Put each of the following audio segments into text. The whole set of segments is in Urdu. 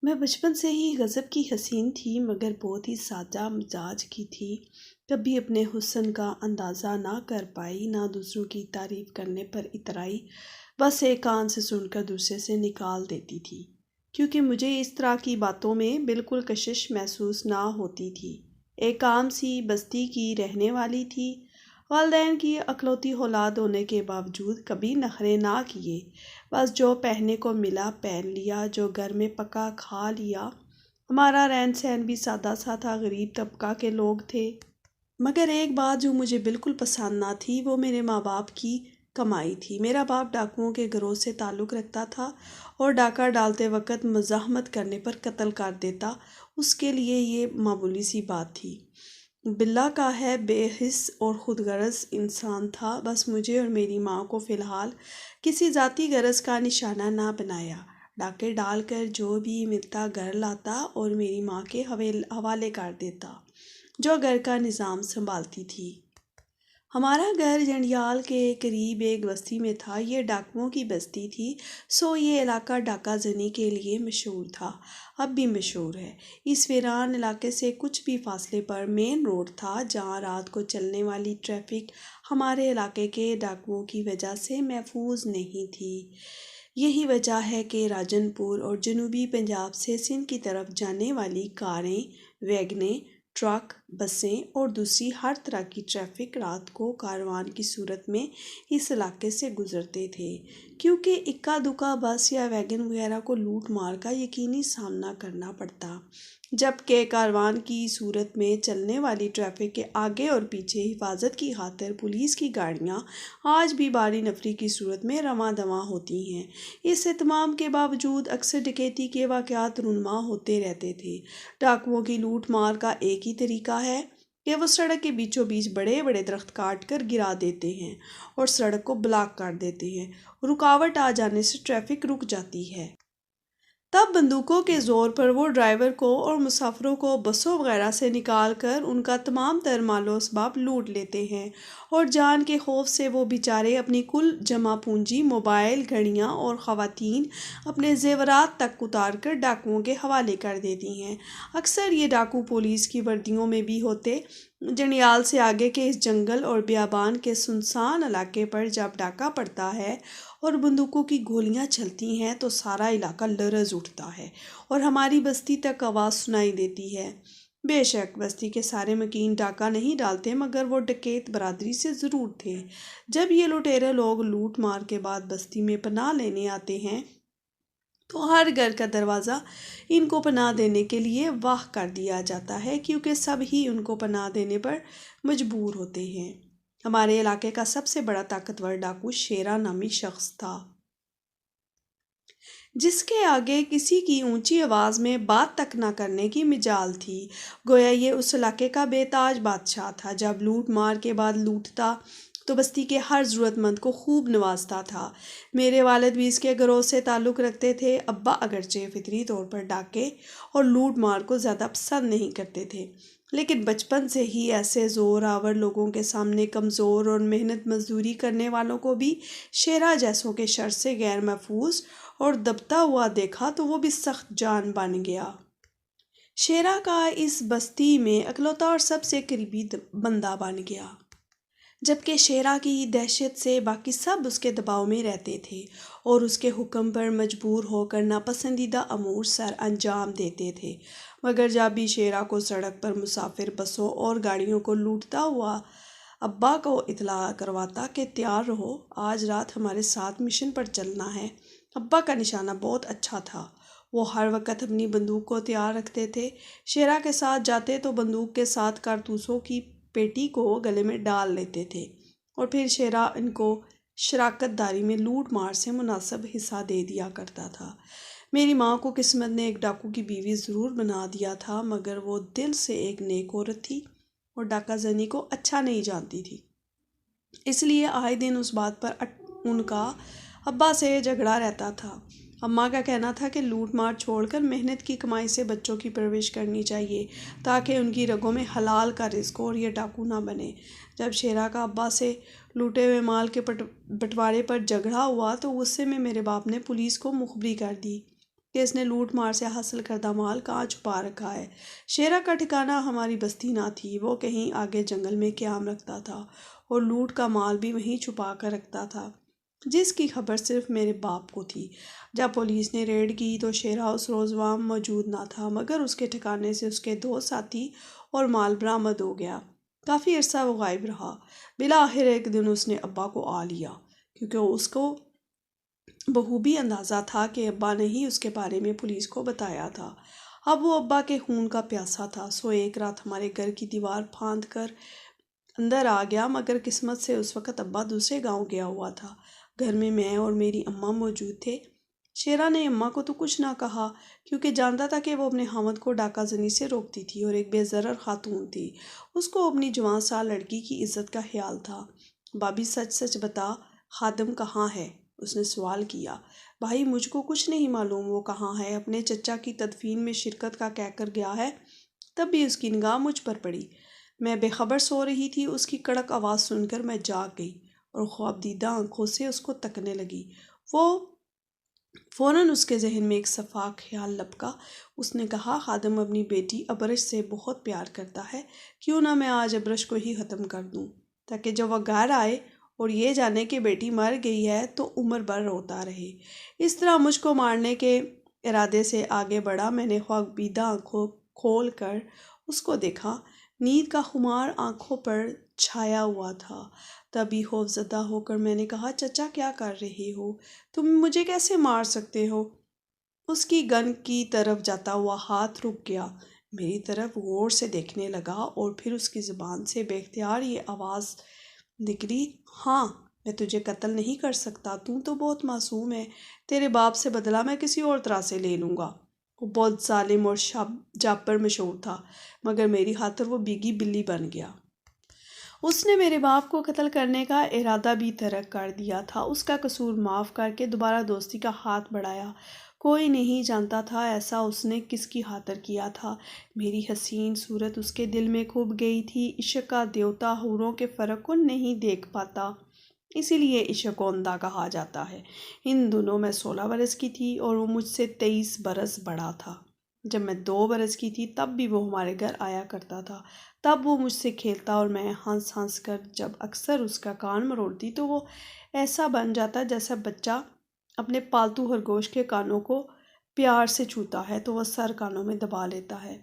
میں بچپن سے ہی غضب کی حسین تھی مگر بہت ہی سادہ مزاج کی تھی۔ کبھی اپنے حسن کا اندازہ نہ کر پائی، نہ دوسروں کی تعریف کرنے پر اترائی، بس ایک کان سے سن کر دوسرے سے نکال دیتی تھی، کیونکہ مجھے اس طرح کی باتوں میں بالکل کشش محسوس نہ ہوتی تھی۔ ایک عام سی بستی کی رہنے والی تھی، والدین کی اکلوتی اولاد ہونے کے باوجود کبھی نخرے نہ کیے، بس جو پہننے کو ملا پہن لیا، جو گھر میں پکا کھا لیا۔ ہمارا رہن سہن بھی سادہ سا تھا، غریب طبقہ کے لوگ تھے۔ مگر ایک بات جو مجھے بالکل پسند نہ تھی وہ میرے ماں باپ کی کمائی تھی۔ میرا باپ ڈاکوؤں کے گروہ سے تعلق رکھتا تھا اور ڈاکہ ڈالتے وقت مزاحمت کرنے پر قتل کر دیتا۔ اس کے لیے یہ معمولی سی بات تھی۔ باللہ کا ہے بے حس اور خود غرض انسان تھا، بس مجھے اور میری ماں کو فی الحال کسی ذاتی غرض کا نشانہ نہ بنایا۔ ڈاکے ڈال کر جو بھی ملتا گھر لاتا اور میری ماں کے حوالے کر دیتا، جو گھر کا نظام سنبھالتی تھی۔ ہمارا گھر جنڈیال کے قریب ایک بستی میں تھا۔ یہ ڈاکوؤں کی بستی تھی، سو یہ علاقہ ڈاکہ زنی کے لیے مشہور تھا، اب بھی مشہور ہے۔ اس ویران علاقے سے کچھ بھی فاصلے پر مین روڈ تھا، جہاں رات کو چلنے والی ٹریفک ہمارے علاقے کے ڈاکوؤں کی وجہ سے محفوظ نہیں تھی۔ یہی وجہ ہے کہ راجن پور اور جنوبی پنجاب سے سندھ کی طرف جانے والی کاریں، ویگنیں، ٹرک، بسیں اور دوسری ہر طرح کی ٹریفک رات کو کاروان کی صورت میں اس علاقے سے گزرتے تھے، کیونکہ اکا دکا بس یا ویگن وغیرہ کو لوٹ مار کا یقینی سامنا کرنا پڑتا، جبکہ کاروان کی صورت میں چلنے والی ٹریفک کے آگے اور پیچھے حفاظت کی خاطر پولیس کی گاڑیاں آج بھی باری نفری کی صورت میں رواں دواں ہوتی ہیں۔ اس اہتمام کے باوجود اکثر ڈکیتی کے واقعات رونما ہوتے رہتے تھے۔ ڈاکوؤں کی لوٹ مار کا ایک ہی طریقہ ہے کہ وہ سڑک کے بیچوں بیچ بڑے بڑے درخت کاٹ کر گرا دیتے ہیں اور سڑک کو بلاک کر دیتے ہیں۔ رکاوٹ آ جانے سے ٹریفک رک جاتی ہے۔ تب بندوقوں کے زور پر وہ ڈرائیور کو اور مسافروں کو بسوں وغیرہ سے نکال کر ان کا تمام تر مال و اسباب لوٹ لیتے ہیں، اور جان کے خوف سے وہ بیچارے اپنی کل جمع پونجی، موبائل، گھڑیاں اور خواتین اپنے زیورات تک اتار کر ڈاکوؤں کے حوالے کر دیتی ہیں۔ اکثر یہ ڈاکو پولیس کی وردیوں میں بھی ہوتے۔ جنڈیال سے آگے کے اس جنگل اور بیابان کے سنسان علاقے پر جب ڈاکہ پڑتا ہے اور بندوقوں کی گولیاں چلتی ہیں تو سارا علاقہ لرز اٹھتا ہے اور ہماری بستی تک آواز سنائی دیتی ہے۔ بے شک بستی کے سارے مکین ڈاکہ نہیں ڈالتے، مگر وہ ڈکیت برادری سے ضرور تھے۔ جب یہ لٹیرے لوگ لوٹ مار کے بعد بستی میں پناہ لینے آتے ہیں تو ہر گھر کا دروازہ ان کو پناہ دینے کے لیے واہ کر دیا جاتا ہے، کیونکہ سب ہی ان کو پناہ دینے پر مجبور ہوتے ہیں۔ ہمارے علاقے کا سب سے بڑا طاقتور ڈاکو شیرا نامی شخص تھا، جس کے آگے کسی کی اونچی آواز میں بات تک نہ کرنے کی مجال تھی، گویا یہ اس علاقے کا بے تاج بادشاہ تھا۔ جب لوٹ مار کے بعد لوٹتا تو بستی کے ہر ضرورت مند کو خوب نوازتا تھا۔ میرے والد بھی اس کے گروہ سے تعلق رکھتے تھے۔ ابا اگرچہ فطری طور پر ڈاکے اور لوٹ مار کو زیادہ پسند نہیں کرتے تھے، لیکن بچپن سے ہی ایسے زور آور لوگوں کے سامنے کمزور اور محنت مزدوری کرنے والوں کو بھی شیرا جیسوں کے شر سے غیر محفوظ اور دبتا ہوا دیکھا تو وہ بھی سخت جان بن گیا۔ شیرا کا اس بستی میں اکلوتا اور سب سے قریبی بندہ بن گیا، جبکہ شیرا کی دہشت سے باقی سب اس کے دباؤ میں رہتے تھے اور اس کے حکم پر مجبور ہو کر ناپسندیدہ امور سر انجام دیتے تھے۔ مگر جب بھی شیرا کو سڑک پر مسافر بسوں اور گاڑیوں کو لوٹتا ہوا ابا کو اطلاع کرواتا کہ تیار رہو، آج رات ہمارے ساتھ مشن پر چلنا ہے۔ ابا کا نشانہ بہت اچھا تھا، وہ ہر وقت اپنی بندوق کو تیار رکھتے تھے۔ شیرا کے ساتھ جاتے تو بندوق کے ساتھ کارتوسوں کی پیٹی کو گلے میں ڈال لیتے تھے اور پھر شیرا ان کو شراکت داری میں لوٹ مار سے مناسب حصہ دے دیا کرتا تھا۔ میری ماں کو قسمت نے ایک ڈاکو کی بیوی ضرور بنا دیا تھا، مگر وہ دل سے ایک نیک عورت تھی اور ڈاکہ زنی کو اچھا نہیں جانتی تھی، اس لیے آئے دن اس بات پر ان کا ابا سے جھگڑا رہتا تھا۔ اماں کا کہنا تھا کہ لوٹ مار چھوڑ کر محنت کی کمائی سے بچوں کی پرورش کرنی چاہیے تاکہ ان کی رگوں میں حلال کا رزق ہو اور یہ ڈاکو نہ بنے۔ جب شیرا کا ابا سے لوٹے ہوئے مال کے بٹوارے پر جھگڑا ہوا تو غصے میں میرے باپ نے پولیس کو مخبری کر دی۔ کہ اس نے لوٹ مار سے حاصل کردہ مال کہاں چھپا رکھا ہے۔ شیرا کا ٹھکانہ ہماری بستی نہ تھی، وہ کہیں آگے جنگل میں قیام رکھتا تھا اور لوٹ کا مال بھی وہیں چھپا کر رکھتا تھا، جس کی خبر صرف میرے باپ کو تھی۔ جب پولیس نے ریڈ کی تو شیرا اس روز وہاں موجود نہ تھا، مگر اس کے ٹھکانے سے اس کے 2 ساتھی اور مال برآمد ہو گیا۔ کافی عرصہ وہ غائب رہا۔ بالآخر ایک دن اس نے ابا کو آ لیا، کیونکہ اس کو بخوبی اندازہ تھا کہ ابا نے ہی اس کے بارے میں پولیس کو بتایا تھا۔ اب وہ ابا کے خون کا پیاسا تھا، سو ایک رات ہمارے گھر کی دیوار پھاند کر اندر آ گیا، مگر قسمت سے اس وقت ابا دوسرے گاؤں گیا ہوا تھا۔ گھر میں اور میری اماں موجود تھے۔ شیرا نے اماں کو تو کچھ نہ کہا، کیونکہ جانتا تھا کہ وہ اپنے خاوند کو ڈاکہ زنی سے روکتی تھی اور ایک بے ضرر خاتون تھی۔ اس کو اپنی جوان سال لڑکی کی عزت کا خیال تھا۔ بھابی سچ سچ بتا، خادم کہاں ہے؟ اس نے سوال کیا۔ بھائی مجھ کو کچھ نہیں معلوم وہ کہاں ہے، اپنے چچا کی تدفین میں شرکت کا کہہ کر گیا ہے۔ تب بھی اس کی نگاہ مجھ پر پڑی۔ میں بے خبر سو رہی تھی، اس کی کڑک آواز سن کر میں جاگ گئی اور خواب دیدہ آنکھوں سے اس کو تکنے لگی۔ وہ فوراً اس کے ذہن میں ایک صفاق خیال لپکا۔ اس نے کہا، خادم اپنی بیٹی ابرش سے بہت پیار کرتا ہے، کیوں نہ میں آج ابرش کو ہی ختم کر دوں، تاکہ جب وہ گھر آئے اور یہ جانے کہ بیٹی مر گئی ہے تو عمر بھر روتا رہے۔ اس طرح مجھ کو مارنے کے ارادے سے آگے بڑھا۔ میں نے خواب بیدہ آنکھوں کھول کر اس کو دیکھا۔ نیند کا خمار آنکھوں پر چھایا ہوا تھا۔ تبھی خوف زدہ ہو کر میں نے کہا، چچا کیا کر رہے ہو؟ تم مجھے کیسے مار سکتے ہو؟ اس کی گن کی طرف جاتا ہوا ہاتھ رک گیا، میری طرف غور سے دیکھنے لگا اور پھر اس کی زبان سے بے اختیار یہ آواز نکلی، ہاں میں تجھے قتل نہیں کر سکتا، تو بہت معصوم ہے، تیرے باپ سے بدلہ میں کسی اور طرح سے لے لوں گا۔ وہ بہت ظالم اور جابر مشہور تھا، مگر میری خاطر وہ بیگی بلی بن گیا۔ اس نے میرے باپ کو قتل کرنے کا ارادہ بھی ترک کر دیا تھا۔ اس کا قصور معاف کر کے دوبارہ دوستی کا ہاتھ بڑھایا۔ کوئی نہیں جانتا تھا ایسا اس نے کس کی خاطر کیا تھا۔ میری حسین صورت اس کے دل میں کھب گئی تھی۔ عشق کا دیوتا حوروں کے فرق کو نہیں دیکھ پاتا، اسی لیے عشق کو اندھا کہا جاتا ہے۔ ان دنوں میں 16 برس کی تھی اور وہ مجھ سے 23 برس بڑا تھا۔ جب میں 2 برس کی تھی تب بھی وہ ہمارے گھر آیا کرتا تھا۔ تب وہ مجھ سے کھیلتا اور میں ہنس ہنس کر جب اکثر اس کا کان مروڑتی تو وہ ایسا بن جاتا جیسا بچہ اپنے پالتو خرگوش کے کانوں کو پیار سے چھوتا ہے تو وہ سر کانوں میں دبا لیتا ہے۔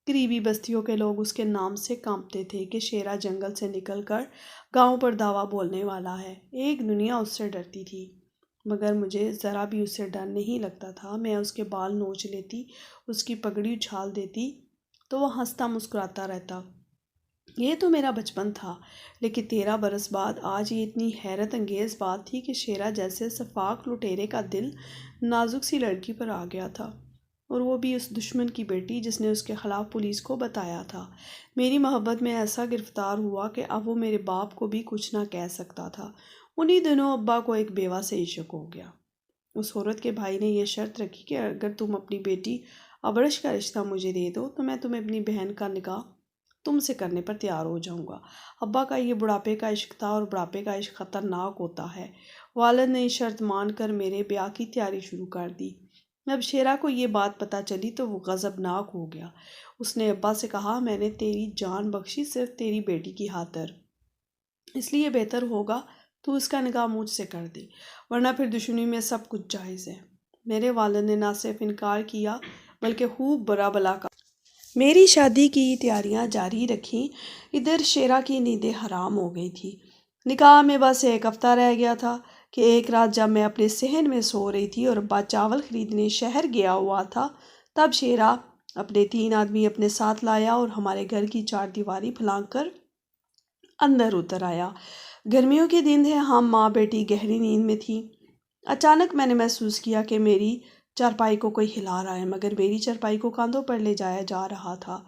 قریبی بستیوں کے لوگ اس کے نام سے کانپتے تھے کہ شیرا جنگل سے نکل کر گاؤں پر دعویٰ بولنے والا ہے۔ ایک دنیا اس سے ڈرتی تھی، مگر مجھے ذرا بھی اس سے ڈر نہیں لگتا تھا۔ میں اس کے بال نوچ لیتی، اس کی پگڑی اچھال دیتی تو وہ ہنستا مسکراتا رہتا۔ یہ تو میرا بچپن تھا، لیکن 13 برس بعد آج یہ اتنی حیرت انگیز بات تھی کہ شیرا جیسے سفاک لٹیرے کا دل نازک سی لڑکی پر آ گیا تھا، اور وہ بھی اس دشمن کی بیٹی جس نے اس کے خلاف پولیس کو بتایا تھا۔ میری محبت میں ایسا گرفتار ہوا کہ اب وہ میرے باپ کو بھی کچھ نہ کہہ سکتا تھا۔ انہی دنوں ابا کو ایک بیوہ سے عشق ہو گیا۔ اس عورت کے بھائی نے یہ شرط رکھی کہ اگر تم اپنی بیٹی ابرش کا رشتہ مجھے دے دو تو میں تمہیں اپنی بہن کا نکاح تم سے کرنے پر تیار ہو جاؤں گا۔ ابا کا یہ بڑھاپے کا عشق تھا، اور بڑھاپے کا عشق خطرناک ہوتا ہے۔ والد نے شرط مان کر میرے بیاہ کی تیاری شروع کر دی۔ جب شیرا کو یہ بات پتہ چلی تو وہ غضبناک ہو گیا۔ اس نے ابا سے کہا، میں نے تیری جان بخشی صرف تیری بیٹی کی خاطر، اس لیے بہتر ہوگا تو اس کا نکاح مجھ سے کر دے، ورنہ پھر دشمنی میں سب کچھ جائز ہے۔ میرے والد نے نہ صرف انکار کیا بلکہ خوب برا بلا کہا۔ میری شادی کی تیاریاں جاری رکھیں۔ ادھر شیرا کی نیندیں حرام ہو گئی تھی۔ نکاح میں بس 1 ہفتہ رہ گیا تھا کہ ایک رات جب میں اپنے صحن میں سو رہی تھی اور ابا چاول خریدنے شہر گیا ہوا تھا، تب شیرا اپنے 3 آدمی اپنے ساتھ لایا اور ہمارے گھر کی 4 دیواری پھلانگ کر اندر اتر آیا۔ گرمیوں کے دن تھے، ہم ماں بیٹی گہری نیند میں تھیں۔ اچانک میں نے محسوس کیا کہ میری چارپائی کو کوئی ہلا رہا ہے، مگر میری چارپائی کو کاندھوں پر لے جایا جا رہا تھا۔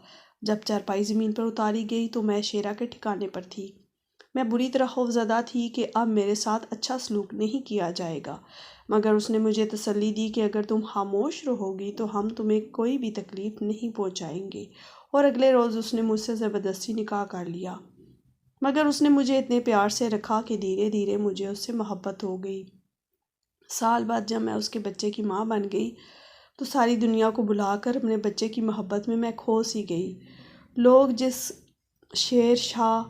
جب چارپائی زمین پر اتاری گئی تو میں شیرا کے ٹھکانے پر تھی۔ میں بری طرح خوف زدہ تھی کہ اب میرے ساتھ اچھا سلوک نہیں کیا جائے گا، مگر اس نے مجھے تسلی دی کہ اگر تم خاموش رہو گی تو ہم تمہیں کوئی بھی تکلیف نہیں پہنچائیں گے، اور اگلے روز اس نے مجھ سے زبردستی نکاح کر لیا۔ مگر اس نے مجھے اتنے پیار سے رکھا کہ دھیرے دھیرے مجھے اس سے محبت ہو گئی۔ سال بعد جب میں اس کے بچے کی ماں بن گئی، تو ساری دنیا کو بلا کر اپنے بچے کی محبت میں کھو سی گئی۔ لوگ جس شیر شاہ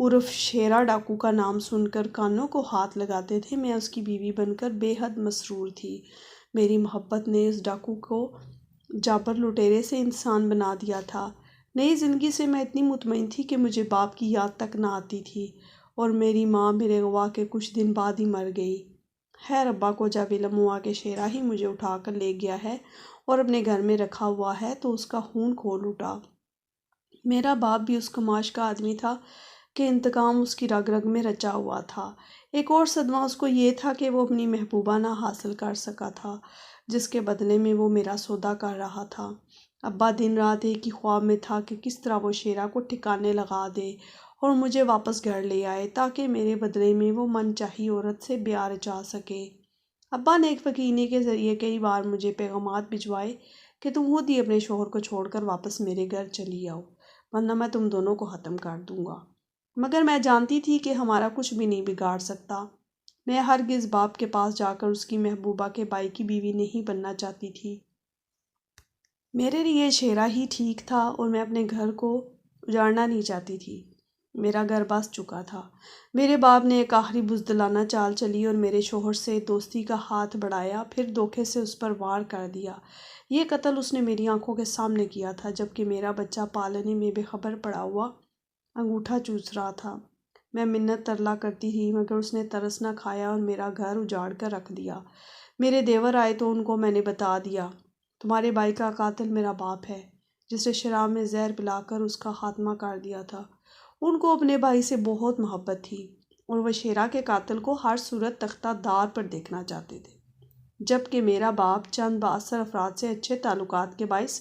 عرف شیرا ڈاکو کا نام سن کر کانوں کو ہاتھ لگاتے تھے، میں اس کی بیوی بن کر بے حد مسرور تھی۔ میری محبت نے اس ڈاکو کو جابر لٹیرے سے انسان بنا دیا تھا۔ نئی زندگی سے میں اتنی مطمئن تھی کہ مجھے باپ کی یاد تک نہ آتی تھی، اور میری ماں میرے اغوا کے کچھ دن بعد ہی مر گئی۔ خیر، ابا کو جب علم ہوا کہ شیرا ہی مجھے اٹھا کر لے گیا ہے اور اپنے گھر میں رکھا ہوا ہے تو اس کا خون کھول اٹھا۔ میرا باپ بھی اس کماش کا آدمی تھا کہ انتقام اس کی رگ رگ میں رچا ہوا تھا۔ ایک اور صدمہ اس کو یہ تھا کہ وہ اپنی محبوبہ نہ حاصل کر سکا تھا، جس کے بدلے میں وہ میرا سودا کر رہا تھا۔ ابا دن رات ایک ہی خواب میں تھا کہ کس طرح وہ شیرا کو ٹھکانے لگا دے اور مجھے واپس گھر لے آئے تاکہ میرے بدلے میں وہ من چاہی عورت سے بیاہ رچا سکے۔ ابا نے ایک فقیرنی کے ذریعے کئی بار مجھے پیغامات بھجوائے کہ تم خود ہی اپنے شوہر کو چھوڑ کر واپس میرے گھر چلی آؤ، ورنہ میں تم دونوں کو ختم کر دوں گا۔ مگر میں جانتی تھی کہ ہمارا کچھ بھی نہیں بگاڑ سکتا۔ میں ہرگز باپ کے پاس جا کر اس کی محبوبہ کے بھائی کی بیوی نہیں بننا چاہتی تھی۔ میرے لیے شیرا ہی ٹھیک تھا اور میں اپنے گھر کو اجاڑنا نہیں چاہتی تھی۔ میرا گھر بس چکا تھا۔ میرے باپ نے ایک آخری بزدلانہ چال چلی اور میرے شوہر سے دوستی کا ہاتھ بڑھایا، پھر دھوکے سے اس پر وار کر دیا۔ یہ قتل اس نے میری آنکھوں کے سامنے کیا تھا، جبکہ میرا بچہ پالنے میں بے خبر پڑا ہوا انگوٹھا چوس رہا تھا۔ میں منت ترلا کرتی تھی، مگر اس نے ترس نہ کھایا اور میرا گھر اجاڑ کر رکھ دیا۔ میرے دیور آئے تو ان کو میں نے بتا دیا، تمہارے بھائی کا قاتل میرا باپ ہے، جسے شراب میں زہر پلا کر اس کا خاتمہ کر دیا تھا۔ ان کو اپنے بھائی سے بہت محبت تھی اور وہ شیرا کے قاتل کو ہر صورت تختہ دار پر دیکھنا چاہتے تھے، جبکہ میرا باپ چند بااثر افراد سے اچھے تعلقات کے باعث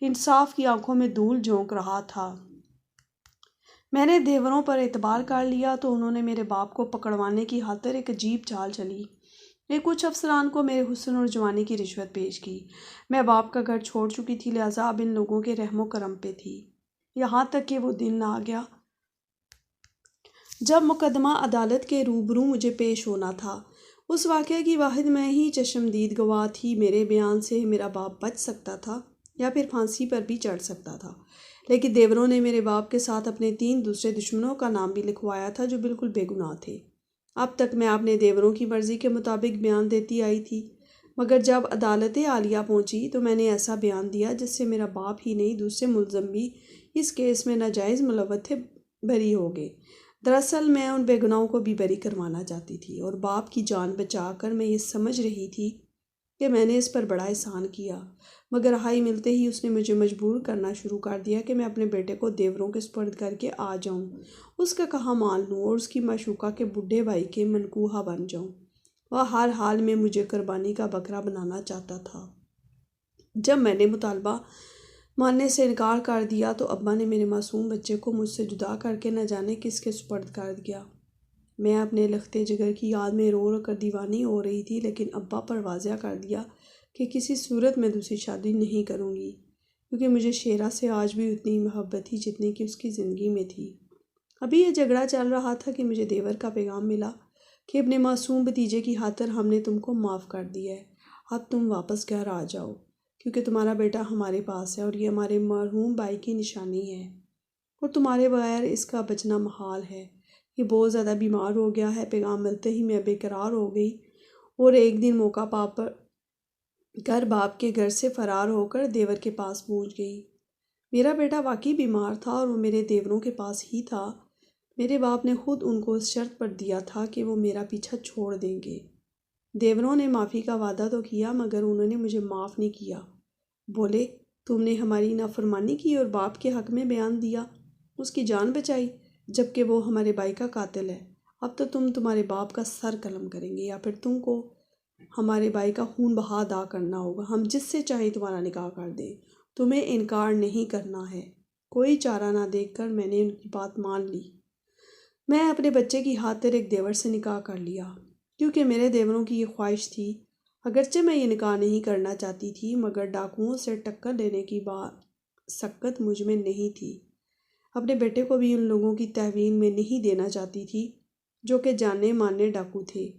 انصاف کی آنکھوں میں دھول جھونک رہا تھا۔ میں نے دیوروں پر اعتبار کر لیا تو انہوں نے میرے باپ کو پکڑوانے کی خاطر ایک عجیب چال چلی۔ کچھ افسران کو میرے حسن اور جوانی کی رشوت پیش کی۔ میں باپ کا گھر چھوڑ چکی تھی، لہٰذا اب ان لوگوں کے رحم و کرم پہ تھی۔ یہاں تک کہ وہ دن آ گیا جب مقدمہ عدالت کے روبرو مجھے پیش ہونا تھا۔ اس واقعے کی واحد میں ہی چشمدید گواہ تھی۔ میرے بیان سے میرا باپ بچ سکتا تھا یا پھر پھانسی پر بھی چڑھ سکتا تھا، لیکن دیوروں نے میرے باپ کے ساتھ اپنے 3 دوسرے دشمنوں کا نام بھی لکھوایا تھا جو بالکل بے گناہ تھے۔ اب تک میں اپنے دیوروں کی مرضی کے مطابق بیان دیتی آئی تھی، مگر جب عدالت عالیہ پہنچی تو میں نے ایسا بیان دیا جس سے میرا باپ ہی نہیں، دوسرے ملزم بھی اس کیس میں ناجائز ملوث تھے، بری ہو گئے۔ دراصل میں ان بے گناہوں کو بھی بری کروانا چاہتی تھی، اور باپ کی جان بچا کر میں یہ سمجھ رہی تھی کہ میں نے اس پر بڑا احسان کیا، مگر رہائی ملتے ہی اس نے مجھے مجبور کرنا شروع کر دیا کہ میں اپنے بیٹے کو دیوروں کے سپرد کر کے آ جاؤں، اس کا کہا مان لوں اور اس کی معشوقہ کے بڈھے بھائی کے منکوحہ بن جاؤں۔ وہ ہر حال میں مجھے قربانی کا بکرا بنانا چاہتا تھا۔ جب میں نے مطالبہ ماننے سے انکار کر دیا تو ابا نے میرے معصوم بچے کو مجھ سے جدا کر کے نہ جانے کس کے سپرد کر دیا۔ میں اپنے لختے جگر کی یاد میں رو رو کر دیوانی ہو رہی تھی، لیکن ابا پر واضح کر دیا کہ کسی صورت میں دوسری شادی نہیں کروں گی، کیونکہ مجھے شیرا سے آج بھی اتنی محبت تھی جتنی کہ اس کی زندگی میں تھی۔ ابھی یہ جھگڑا چل رہا تھا کہ مجھے دیور کا پیغام ملا کہ اپنے معصوم بھتیجے کی خاطر ہم نے تم کو معاف کر دیا ہے، اب تم واپس گھر آ جاؤ، کیونکہ تمہارا بیٹا ہمارے پاس ہے اور یہ ہمارے مرحوم بھائی کی نشانی ہے، اور تمہارے بغیر اس کا بچنا محال ہے۔ یہ بہت زیادہ بیمار ہو گیا ہے۔ پیغام ملتے ہی میں بے قرار ہو گئی اور ایک دن موقع پا کر باپ کے گھر سے فرار ہو کر دیور کے پاس پہنچ گئی۔ میرا بیٹا واقعی بیمار تھا اور وہ میرے دیوروں کے پاس ہی تھا۔ میرے باپ نے خود ان کو اس شرط پر دیا تھا کہ وہ میرا پیچھا چھوڑ دیں گے۔ دیوروں نے معافی کا وعدہ تو کیا، مگر انہوں نے مجھے معاف نہیں کیا۔ بولے، تم نے ہماری نافرمانی کی اور باپ کے حق میں بیان دیا، اس کی جان بچائی، جبکہ وہ ہمارے بھائی کا قاتل ہے۔ اب تو تمہارے باپ کا سر قلم کریں گے یا پھر تم کو ہمارے بھائی کا خون بہا ادا کرنا ہوگا۔ ہم جس سے چاہیں تمہارا نکاح کر دیں، تمہیں انکار نہیں کرنا ہے۔ کوئی چارہ نہ دیکھ کر میں نے ان کی بات مان لی۔ میں اپنے بچے کی خاطر ایک دیور سے نکاح کر لیا، کیونکہ میرے دیوروں کی یہ خواہش تھی۔ اگرچہ میں یہ نکاح نہیں کرنا چاہتی تھی، مگر ڈاکوؤں سے ٹکر لینے کی سکت مجھ میں نہیں تھی۔ اپنے بیٹے کو بھی ان لوگوں کی تحویل میں نہیں دینا چاہتی تھی جو کہ جانے مانے ڈاکو تھے،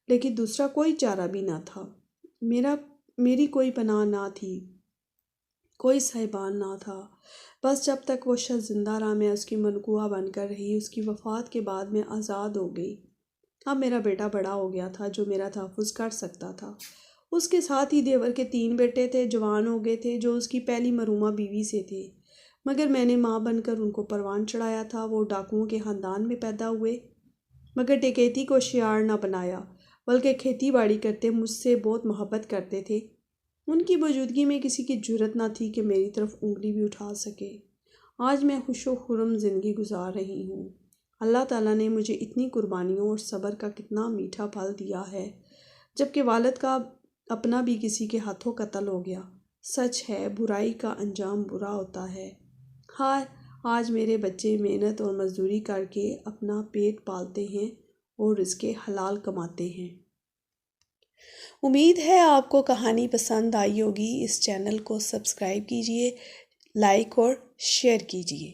لیکن دوسرا کوئی چارہ بھی نہ تھا۔ میرا میری کوئی پناہ نہ تھی، کوئی صاحبان نہ تھا۔ بس جب تک وہ شخص زندہ رہا میں اس کی منقوہ بن کر رہی۔ اس کی وفات کے بعد میں آزاد ہو گئی۔ اب میرا بیٹا بڑا ہو گیا تھا جو میرا تحفظ کر سکتا تھا۔ اس کے ساتھ ہی دیور کے 3 بیٹے تھے، جوان ہو گئے تھے، جو اس کی پہلی مرحومہ بیوی سے تھے، مگر میں نے ماں بن کر ان کو پروان چڑھایا تھا۔ وہ ڈاکوؤں کے خاندان میں پیدا ہوئے، مگر ڈکیتی کو شعار نہ بنایا، بلکہ کھیتی باڑی کرتے مجھ سے بہت محبت کرتے تھے۔ ان کی موجودگی میں کسی کی جرأت نہ تھی کہ میری طرف انگلی بھی اٹھا سکے۔ آج میں خوش و خرم زندگی گزار رہی ہوں۔ اللہ تعالیٰ نے مجھے اتنی قربانیوں اور صبر کا کتنا میٹھا پھل دیا ہے، جبکہ والد کا اپنا بھی کسی کے ہاتھوں قتل ہو گیا۔ سچ ہے، برائی کا انجام برا ہوتا ہے۔ ہائے، آج میرے بچے محنت اور مزدوری کر کے اپنا پیٹ پالتے ہیں اور رزق حلال کماتے ہیں۔ امید ہے آپ کو کہانی پسند آئی ہوگی۔ اس چینل کو سبسکرائب کیجیے، لائک اور شیئر کیجیے۔